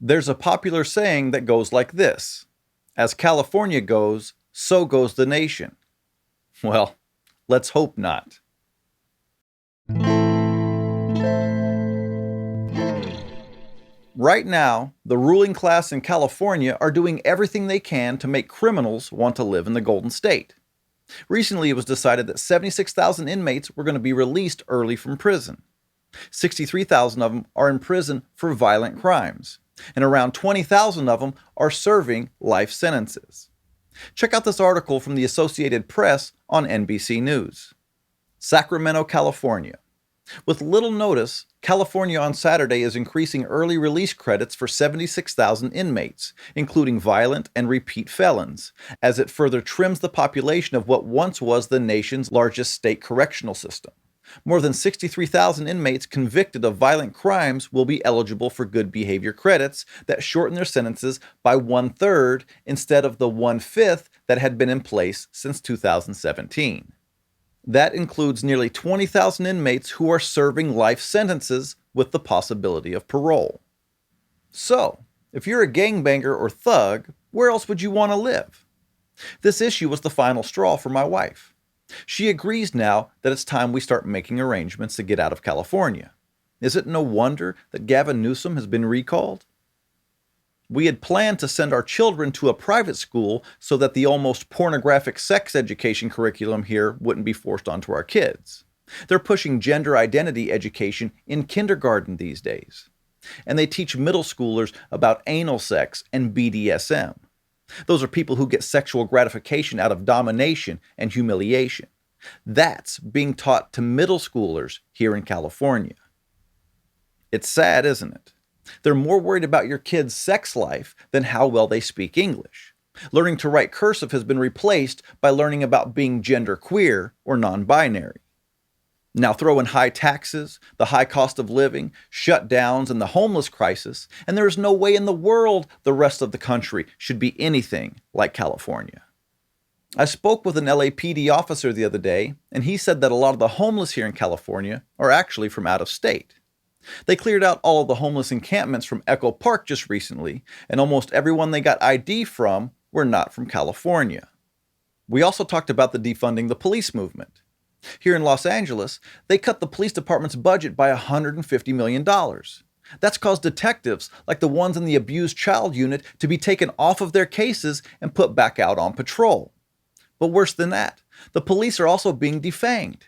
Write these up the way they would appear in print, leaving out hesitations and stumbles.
There's a popular saying that goes like this: as California goes, so goes the nation. Well, let's hope not. Right now, the ruling class in California are doing everything they can to make criminals want to live in the Golden State. Recently, it was decided that 76,000 inmates were going to be released early from prison. 63,000 of them are in prison for violent crimes, and around 20,000 of them are serving life sentences. Check out this article from the Associated Press on NBC News. Sacramento, California. With little notice, California on Saturday is increasing early release credits for 76,000 inmates, including violent and repeat felons, as it further trims the population of what once was the nation's largest state correctional system. More than 63,000 inmates convicted of violent crimes will be eligible for good behavior credits that shorten their sentences by 1/3 instead of the 1/5 that had been in place since 2017. That includes nearly 20,000 inmates who are serving life sentences with the possibility of parole. So, if you're a gangbanger or thug, where else would you want to live? This issue was the final straw for my wife. She agrees now that it's time we start making arrangements to get out of California. Is it no wonder that Gavin Newsom has been recalled? We had planned to send our children to a private school so that the almost pornographic sex education curriculum here wouldn't be forced onto our kids. They're pushing gender identity education in kindergarten these days. And they teach middle schoolers about anal sex and BDSM. Those are people who get sexual gratification out of domination and humiliation. That's being taught to middle schoolers here in California. It's sad, isn't it? They're more worried about your kid's sex life than how well they speak English. Learning to write cursive has been replaced by learning about being genderqueer or non-binary. Now throw in high taxes, the high cost of living, shutdowns, and the homeless crisis, and there is no way in the world the rest of the country should be anything like California. I spoke with an LAPD officer the other day, and he said that a lot of the homeless here in California are actually from out of state. They cleared out all of the homeless encampments from Echo Park just recently, and almost everyone they got ID from were not from California. We also talked about the defunding the police movement. Here in Los Angeles, they cut the police department's budget by $150 million. That's caused detectives, like the ones in the abused child unit, to be taken off of their cases and put back out on patrol. But worse than that, the police are also being defanged.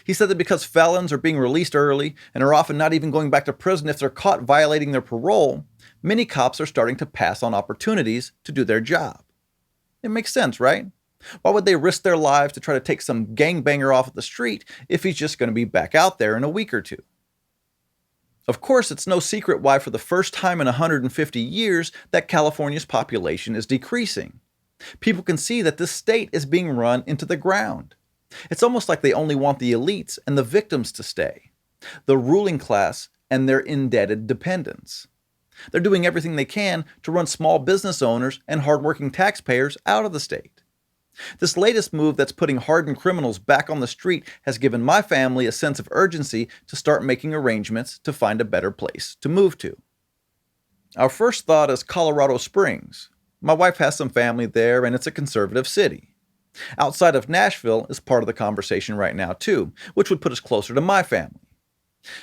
He said that because felons are being released early and are often not even going back to prison if they're caught violating their parole, many cops are starting to pass on opportunities to do their job. It makes sense, right? Why would they risk their lives to try to take some gangbanger off at the street if he's just going to be back out there in a week or two? Of course, it's no secret why for the first time in 150 years that California's population is decreasing. People can see that this state is being run into the ground. It's almost like they only want the elites and the victims to stay, the ruling class and their indebted dependents. They're doing everything they can to run small business owners and hardworking taxpayers out of the state. This latest move that's putting hardened criminals back on the street has given my family a sense of urgency to start making arrangements to find a better place to move to. Our first thought is Colorado Springs. My wife has some family there, and it's a conservative city. Outside of Nashville is part of the conversation right now too, which would put us closer to my family.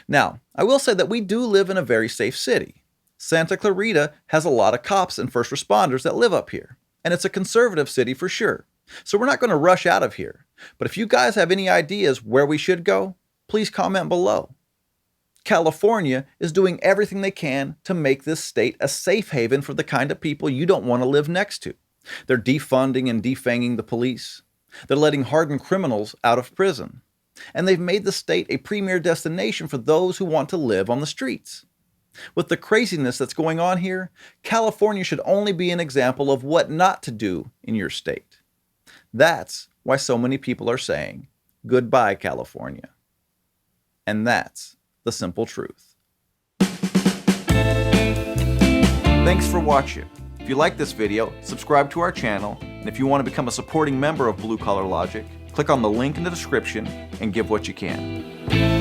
Now, I will say that we do live in a very safe city. Santa Clarita has a lot of cops and first responders that live up here, and it's a conservative city for sure. So we're not going to rush out of here. But if you guys have any ideas where we should go, please comment below. California is doing everything they can to make this state a safe haven for the kind of people you don't want to live next to. They're defunding and defanging the police. They're letting hardened criminals out of prison. And they've made the state a premier destination for those who want to live on the streets. With the craziness that's going on here, California should only be an example of what not to do in your state. That's why so many people are saying, "Goodbye, California." And that's the simple truth. Thanks for watching. If you like this video, subscribe to our channel, and if you want to become a supporting member of Blue Collar Logic, click on the link in the description and give what you can.